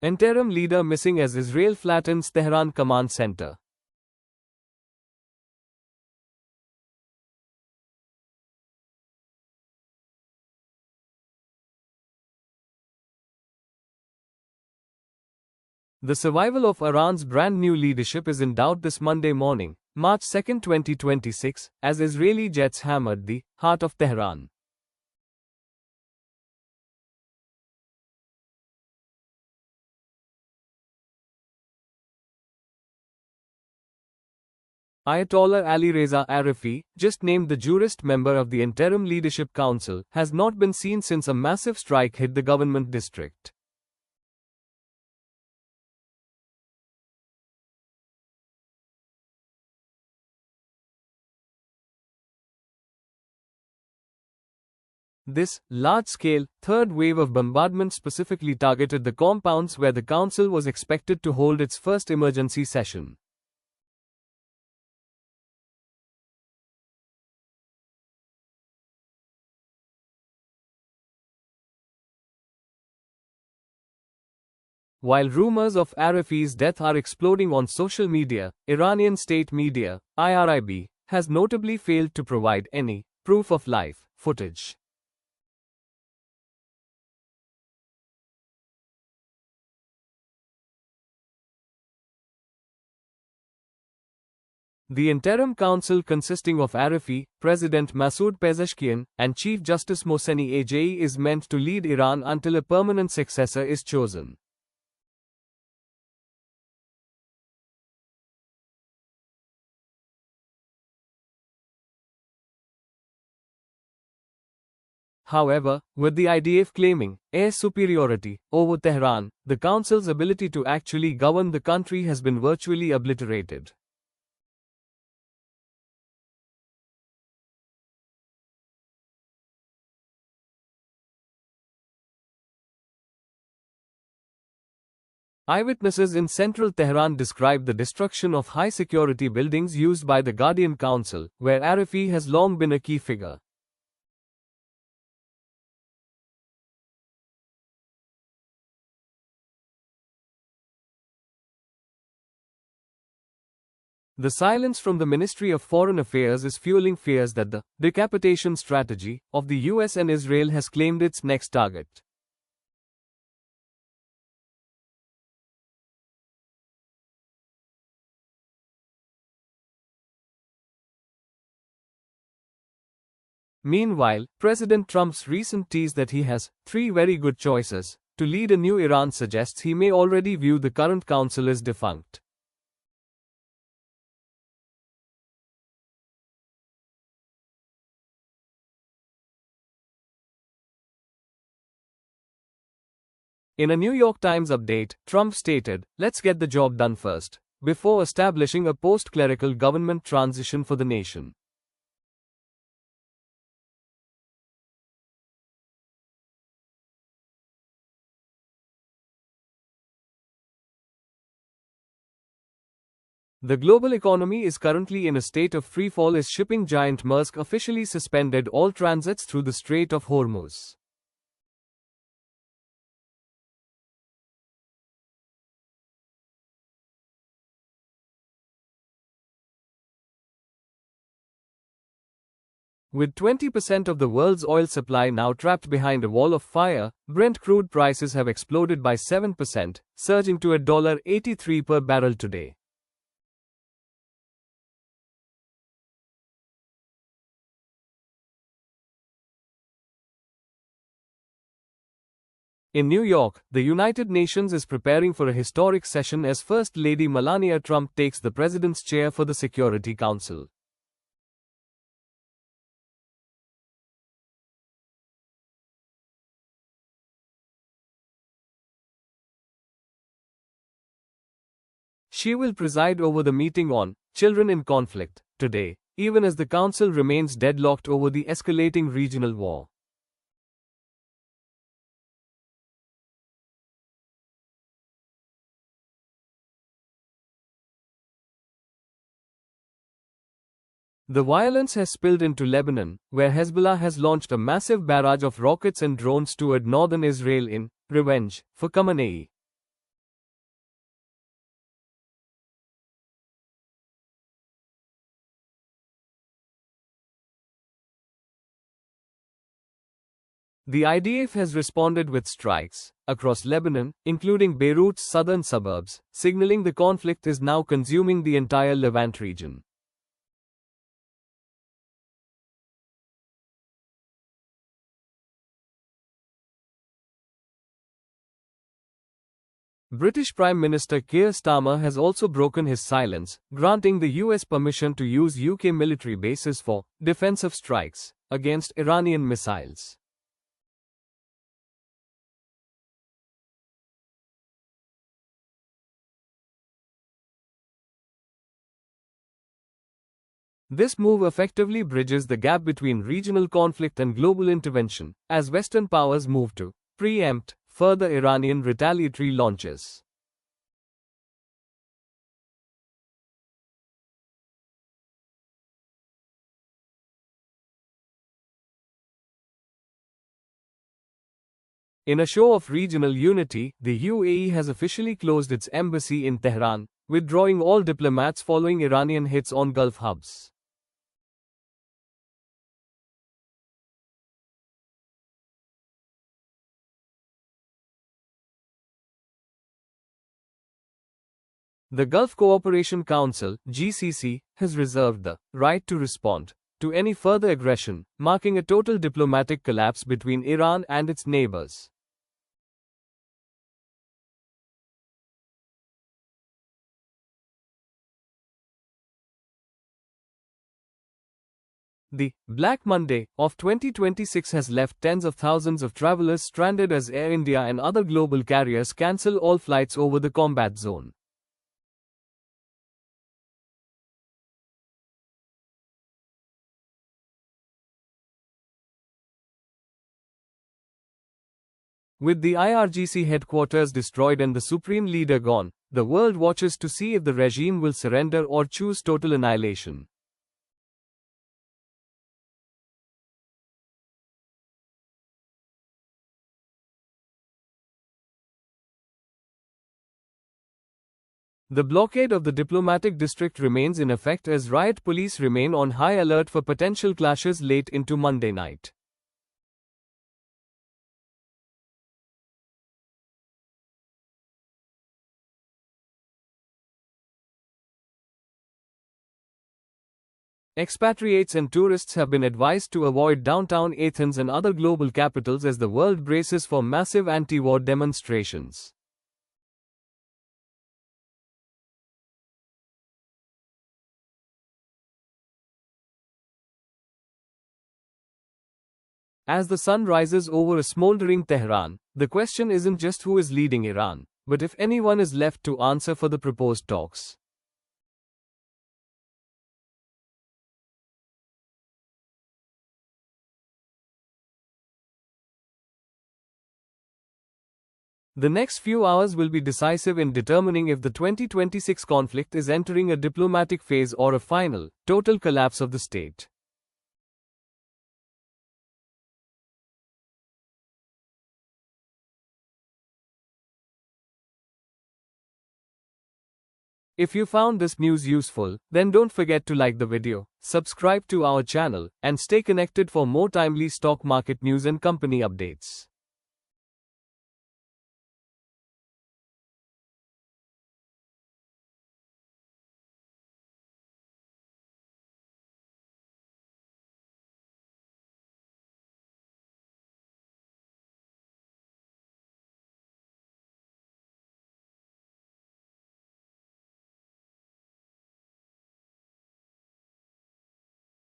Interim leader missing as Israel flattens Tehran command center. The survival of Iran's brand new leadership is in doubt this Monday morning, March 2, 2026, as Israeli jets hammered the heart of Tehran. Ayatollah alireza arafi, just named the jurist member of the Interim Leadership Council, has not been seen since a massive strike hit the government district. This large-scale, third wave of bombardment specifically targeted the compounds where the council was expected to hold its first emergency session. While rumors of Arafi's death are exploding on social media, Iranian state media, irib, has notably failed to provide any proof of live footage. The Interim Council, consisting of Arafi, President Masoud Pezeshkian, and Chief Justice Mohseni Ajaei, is meant to lead Iran until a permanent successor is chosen. However, with the IDF claiming air superiority over Tehran, the Council's ability to actually govern the country has been virtually obliterated. Eyewitnesses in central Tehran describe the destruction of high-security buildings used by the Guardian Council, where Arafi has long been a key figure. The silence from the Ministry of Foreign Affairs is fueling fears that the decapitation strategy of the US and Israel has claimed its next target. Meanwhile, President Trump's recent tease that he has three very good choices to lead a new Iran suggests he may already view the current council as defunct. In a New York Times update, Trump stated, "Let's get the job done first, before establishing a post-clerical government transition for the nation." The global economy is currently in a state of freefall as shipping giant Maersk officially suspended all transits through the Strait of Hormuz. With 20% of the world's oil supply now trapped behind a wall of fire, Brent crude prices have exploded by 7%, surging to $83 per barrel today. In New York, the United Nations is preparing for a historic session as First Lady Melania Trump takes the president's chair for the Security Council. She will preside over the meeting on children in conflict today, even as the council remains deadlocked over the escalating regional war. The violence has spilled into Lebanon, where Hezbollah has launched a massive barrage of rockets and drones toward northern Israel in revenge for Khamenei. The IDF has responded with strikes across Lebanon, including Beirut's southern suburbs, signaling the conflict is now consuming the entire Levant region. British Prime Minister Keir Starmer has also broken his silence, granting the US permission to use UK military bases for defensive strikes against Iranian missiles. This move effectively bridges the gap between regional conflict and global intervention, as Western powers move to preempt further Iranian retaliatory launches. In a show of regional unity, the UAE has officially closed its embassy in Tehran, withdrawing all diplomats following Iranian hits on Gulf hubs. The Gulf Cooperation Council (GCC) has reserved the right to respond to any further aggression, marking a total diplomatic collapse between Iran and its neighbors. The Black Monday of 2026 has left tens of thousands of travelers stranded as Air India and other global carriers cancel all flights over the combat zone. With the IRGC headquarters destroyed and the supreme leader gone, the world watches to see if the regime will surrender or choose total annihilation. The blockade of the diplomatic district remains in effect as riot police remain on high alert for potential clashes late into Monday night. Expatriates and tourists have been advised to avoid downtown Athens and other global capitals as the world braces for massive anti-war demonstrations. As the sun rises over a smoldering Tehran, the question isn't just who is leading Iran, but if anyone is left to answer for the proposed talks. The next few hours will be decisive in determining if the 2026 conflict is entering a diplomatic phase or a final, total collapse of the state. If you found this news useful, then don't forget to like the video, subscribe to our channel, and stay connected for more timely stock market news and company updates.